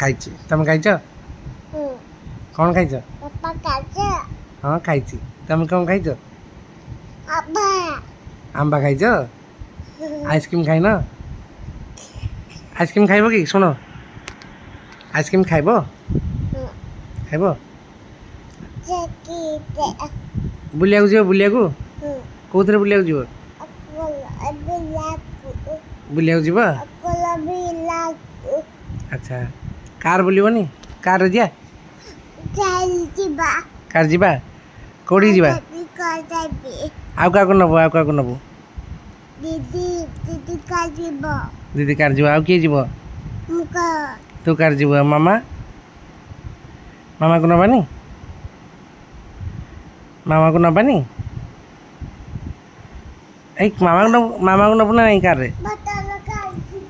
ଖାଇଛି। ତମେ ଖାଇଛ? କ'ଣ ଖାଇଛ? ହଁ ଖାଇଛି। ତମେ କ'ଣ ଖାଇଛ? ଆମ୍ବା ଖାଇଛ? ଆଇସ୍କ୍ରିମ୍ ଖାଇନ? ଆଇସ୍କ୍ରିମ୍ ଖାଇବ କି? ଶୁଣ, ଆଇସ୍କ୍ରିମ୍ ଖାଇବ? ଖାଇବ? ବୁଲିବାକୁ ଯିବ? ବୁଲିବାକୁ କେଉଁଥିରେ ବୁଲିବାକୁ ଯିବ? ବୁଲିବାକୁ ଯିବ? ଆଚ୍ଛା, କାର୍ ବୁଲିବନି? କାର୍ରେ ଯିବା? କାର୍ ଯିବା? କେଉଁଠିକି ଯିବା? ଆଉ କାହାକୁ ନେବୁ? ଆଉ କାହାକୁ ନେବୁ? ଦିଦି କାର୍ ଯିବ। ଆଉ କିଏ ଯିବ? ତୁ କାର୍ ଯିବୁ। ଆଉ ମାମାକୁ ନେବାନି? ମାମାକୁ ନେବାନି? ମାମାକୁ ନେବୁ ନା ନାଇଁ କାର୍ରେ?